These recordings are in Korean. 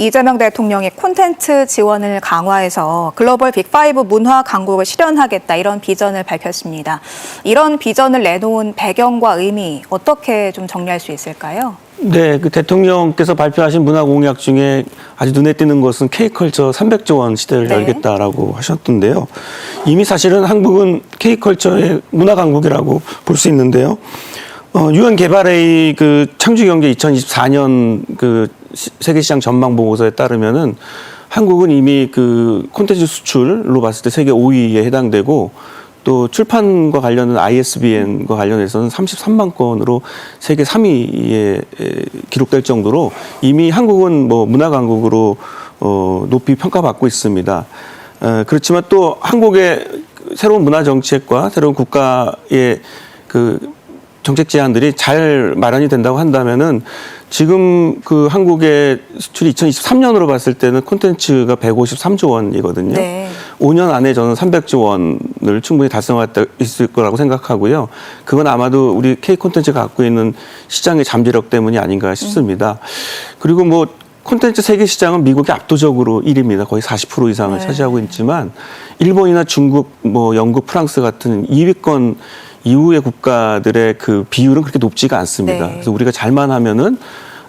이재명 대통령이 콘텐츠 지원을 강화해서 글로벌 빅5 문화 강국을 실현하겠다 이런 비전을 밝혔습니다. 이런 비전을 내놓은 배경과 의미 어떻게 좀 정리할 수 있을까요? 네, 그 대통령께서 발표하신 문화 공약 중에 아주 눈에 띄는 것은 K컬처 300조 원 시대를 열겠다라고 하셨던데요. 이미 사실은 한국은 K컬처의 문화 강국이라고 볼 수 있는데요. 유엔 개발회의 그 창조경제 2024년 그 세계시장 전망 보고서에 따르면은 한국은 이미 그 콘텐츠 수출로 봤을 때 세계 5위에 해당되고 또 출판과 관련된 ISBN과 관련해서는 33만 건으로 세계 3위에 기록될 정도로 이미 한국은 뭐 문화 강국으로 높이 평가받고 있습니다. 그렇지만 또 한국의 새로운 문화 정책과 새로운 국가의 그 정책 제안들이 잘 마련이 된다고 한다면은 지금 그 한국의 수출이 2023년으로 봤을 때는 콘텐츠가 153조 원이거든요. 네. 5년 안에 저는 300조 원을 충분히 달성할 수 있을 거라고 생각하고요. 그건 아마도 우리 K 콘텐츠가 갖고 있는 시장의 잠재력 때문이 아닌가 싶습니다. 그리고 뭐 콘텐츠 세계 시장은 미국이 압도적으로 1위입니다. 거의 40% 이상을 차지하고 있지만 일본이나 중국, 뭐 영국, 프랑스 같은 2위권 이후의 국가들의 그 비율은 그렇게 높지가 않습니다. 그래서 우리가 잘만 하면은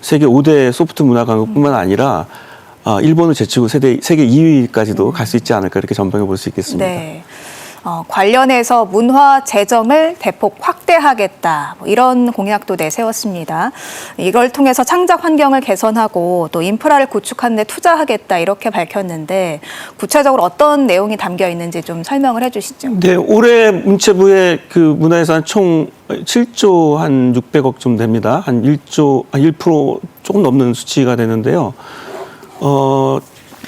세계 5대 소프트 문화 강국뿐만 아니라 일본을 제치고 세계 2위까지도 갈 수 있지 않을까 이렇게 전망해 볼 수 있겠습니다. 네. 관련해서 문화 재정을 대폭 확대하겠다 이런 공약도 내세웠습니다. 이걸 통해서 창작 환경을 개선하고 또 인프라를 구축하는 데 투자하겠다 이렇게 밝혔는데 구체적으로 어떤 내용이 담겨 있는지 좀 설명을 해주시죠. 네, 올해 문체부의 그 문화예산 총 7조 한 600억 좀 됩니다. 한 1% 조금 넘는 수치가 되는데요.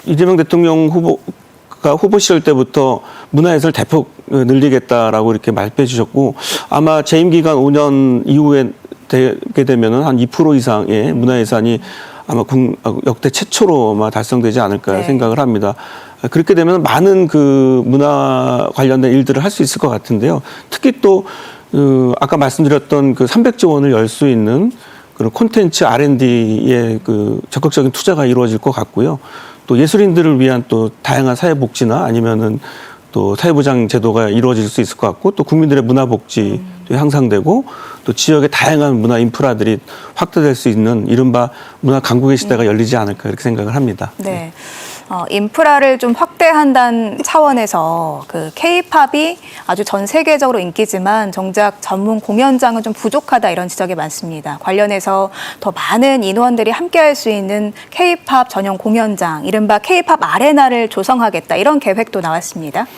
이재명 대통령 후보 시절 때부터 문화예산을 대폭 늘리겠다라고 이렇게 말씀해 주셨고 아마 재임 기간 5년 이후에 되게 되면은 한 2% 이상의 문화예산이 아마 역대 최초로 아마 달성되지 않을까 생각을 합니다. 그렇게 되면 많은 그 문화 관련된 일들을 할 수 있을 것 같은데요. 특히 또 아까 말씀드렸던 그 300조 원을 열 수 있는 그런 콘텐츠 R&D에 그 적극적인 투자가 이루어질 것 같고요. 또 예술인들을 위한 또 다양한 사회복지나 아니면은 또 사회보장 제도가 이루어질 수 있을 것 같고 또 국민들의 문화복지도 향상되고 또 지역의 다양한 문화 인프라들이 확대될 수 있는 이른바 문화 강국의 시대가 열리지 않을까 이렇게 생각을 합니다. 네. 인프라를 좀 확대한다는 차원에서 그 K-팝이 아주 전 세계적으로 인기지만 정작 전문 공연장은 좀 부족하다 이런 지적이 많습니다. 관련해서 더 많은 인원들이 함께할 수 있는 K-팝 전용 공연장, 이른바 K-팝 아레나를 조성하겠다 이런 계획도 나왔습니다.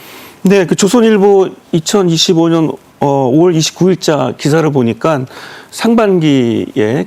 네, 그 조선일보 2025년 5월 29일자 기사를 보니까 상반기에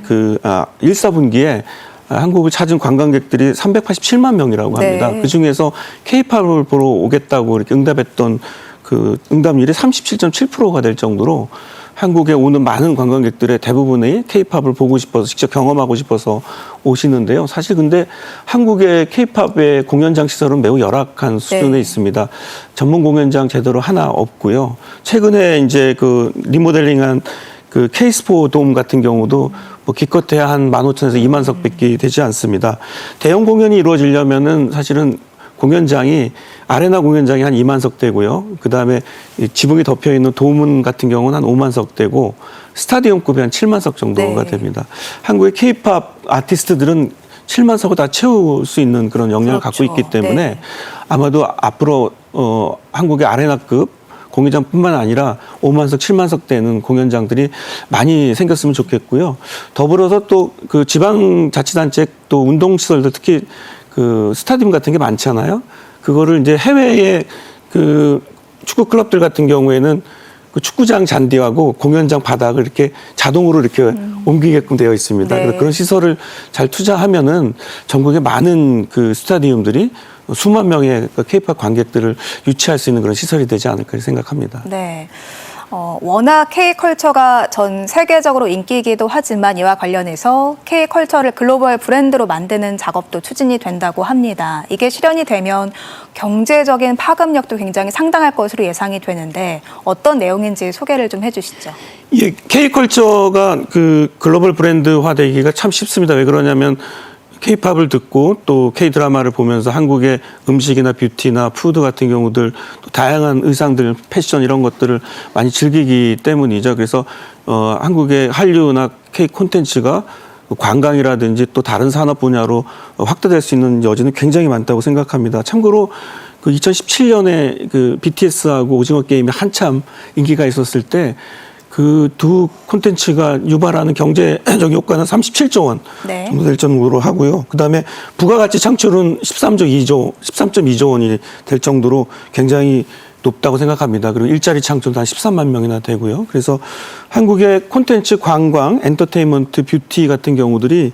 1사분기에 한국을 찾은 관광객들이 387만 명이라고 합니다. 네. 그중에서 K-팝을 보러 오겠다고 이렇게 응답했던 그 응답률이 37.7%가 될 정도로 한국에 오는 많은 관광객들의 대부분이 K-팝을 보고 싶어서 직접 경험하고 싶어서 오시는데요. 사실 근데 한국의 K-팝의 공연장 시설은 매우 열악한 수준에 있습니다. 전문 공연장 제대로 하나 없고요. 최근에 이제 그 리모델링한 그 K-스포 돔 같은 경우도 뭐 기껏해야 한 15,000에서 20,000석밖에 되지 않습니다. 대형 공연이 이루어지려면은 사실은 공연장이 아레나 공연장이 한 20,000석 되고요. 그다음에 지붕이 덮여 있는 도문 같은 경우는 한 50,000석 되고 스타디움급이 한 70,000석 정도가 됩니다. 한국의 K-팝 아티스트들은 70,000석을 다 채울 수 있는 그런 역량을 갖고 있기 때문에 아마도 앞으로 한국의 아레나급 공연장뿐만 아니라 50,000석, 70,000석 되는 공연장들이 많이 생겼으면 좋겠고요. 더불어서 또 그 지방자치단체 또 운동시설들 특히 그 스타디움 같은 게 많잖아요. 그거를 이제 해외의 그 축구 클럽들 같은 경우에는 그 축구장 잔디하고 공연장 바닥을 이렇게 자동으로 이렇게 옮기게끔 되어 있습니다. 그래서 그런 시설을 잘 투자하면은 전국의 많은 그 스타디움들이 수만 명의 K-팝 관객들을 유치할 수 있는 그런 시설이 되지 않을까 생각합니다. 네. 워낙 K컬처가 전 세계적으로 인기이기도 하지만 이와 관련해서 K컬처를 글로벌 브랜드로 만드는 작업도 추진이 된다고 합니다. 이게 실현이 되면 경제적인 파급력도 굉장히 상당할 것으로 예상이 되는데 어떤 내용인지 소개를 좀 해주시죠. 예, K컬처가 그 글로벌 브랜드화 되기가 참 쉽습니다. 왜 그러냐면 K-팝을 듣고 또 K-드라마를 보면서 한국의 음식이나 뷰티나 푸드 같은 경우들 또 다양한 의상들, 패션 이런 것들을 많이 즐기기 때문이죠. 그래서 한국의 한류나 K 콘텐츠가 관광이라든지 또 다른 산업 분야로 확대될 수 있는 여지는 굉장히 많다고 생각합니다. 참고로 그 2017년에 그 BTS하고 오징어 게임이 한참 인기가 있었을 때 그 두 콘텐츠가 유발하는 경제적 효과는 37조 원 네. 정도 될 정도로 하고요. 그다음에 부가가치 창출은 13.2조 원이 될 정도로 굉장히 높다고 생각합니다. 그리고 일자리 창출도 한 13만 명이나 되고요. 그래서 한국의 콘텐츠, 관광, 엔터테인먼트, 뷰티 같은 경우들이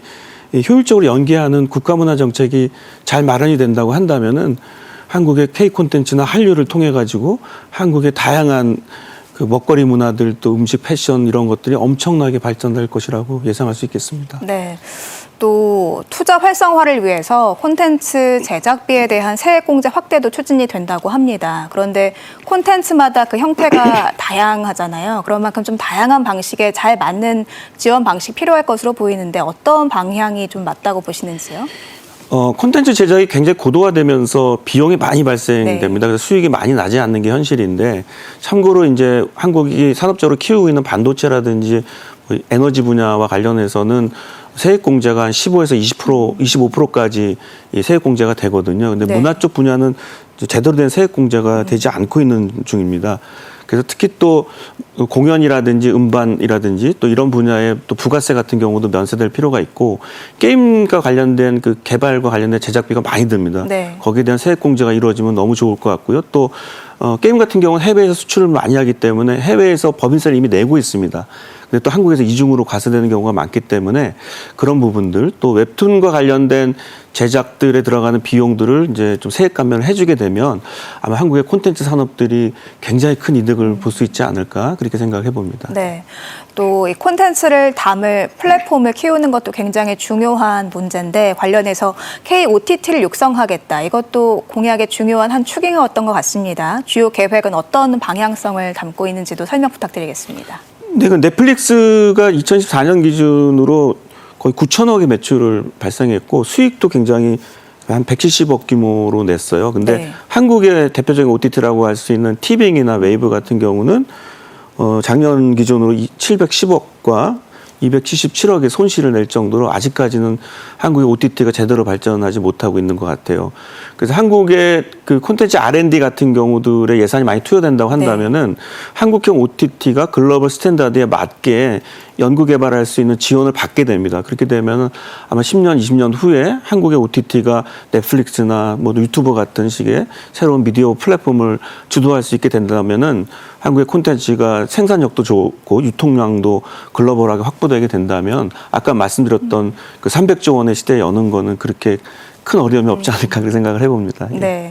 효율적으로 연계하는 국가문화 정책이 잘 마련이 된다고 한다면은 한국의 K 콘텐츠나 한류를 통해 가지고 한국의 다양한 그 먹거리 문화들 또 음식, 패션 이런 것들이 엄청나게 발전될 것이라고 예상할 수 있겠습니다. 네. 또 투자 활성화를 위해서 콘텐츠 제작비에 대한 세액공제 확대도 추진이 된다고 합니다. 그런데 콘텐츠마다 그 형태가 다양하잖아요. 그런 만큼 좀 다양한 방식에 잘 맞는 지원 방식 필요할 것으로 보이는데 어떤 방향이 좀 맞다고 보시는지요? 콘텐츠 제작이 굉장히 고도화되면서 비용이 많이 발생됩니다. 네. 그래서 수익이 많이 나지 않는 게 현실인데, 참고로 이제 한국이 산업적으로 키우고 있는 반도체라든지 뭐 에너지 분야와 관련해서는 세액 공제가 한 15에서 20%, 25%까지 이 세액 공제가 되거든요. 근데 네. 문화 쪽 분야는 이제 제대로 된 세액 공제가 되지 않고 있는 중입니다. 그래서 특히 또 공연이라든지 음반이라든지 또 이런 분야에 또 부가세 같은 경우도 면세될 필요가 있고, 게임과 관련된 그 개발과 관련된 제작비가 많이 듭니다. 네. 거기에 대한 세액 공제가 이루어지면 너무 좋을 것 같고요. 또 게임 같은 경우는 해외에서 수출을 많이 하기 때문에 해외에서 법인세를 이미 내고 있습니다. 근데 또 한국에서 이중으로 과세되는 경우가 많기 때문에 그런 부분들, 또 웹툰과 관련된 제작들에 들어가는 비용들을 이제 좀 세액 감면을 해주게 되면 아마 한국의 콘텐츠 산업들이 굉장히 큰 이득을 볼 수 있지 않을까 그렇게 생각해 봅니다. 네. 또 이 콘텐츠를 담을 플랫폼을 키우는 것도 굉장히 중요한 문제인데 관련해서 KOTT를 육성하겠다. 이것도 공약의 중요한 한 축이었던 것 같습니다. 주요 계획은 어떤 방향성을 담고 있는지도 설명 부탁드리겠습니다. 네, 그 넷플릭스가 2014년 기준으로 거의 9천억의 매출을 발생했고 수익도 굉장히 한 170억 규모로 냈어요. 근데 네. 한국의 대표적인 OTT라고 할 수 있는 티빙이나 웨이브 같은 경우는 작년 기준으로 710억과 277억의 손실을 낼 정도로 아직까지는 한국의 OTT가 제대로 발전하지 못하고 있는 것 같아요. 그래서 한국의 그 콘텐츠 R&D 같은 경우들의 예산이 많이 투여된다고 한다면은 한국형 OTT가 글로벌 스탠다드에 맞게 연구 개발할 수 있는 지원을 받게 됩니다. 그렇게 되면은 아마 10년, 20년 후에 한국의 OTT가 넷플릭스나 뭐 유튜브 같은 식의 새로운 미디어 플랫폼을 주도할 수 있게 된다면은 한국의 콘텐츠가 생산력도 좋고 유통량도 글로벌하게 확보되게 된다면 아까 말씀드렸던 그 300조 원의 시대에 여는 거는 그렇게 큰 어려움이 없지 않을까 그렇게 생각을 해봅니다. 예. 네.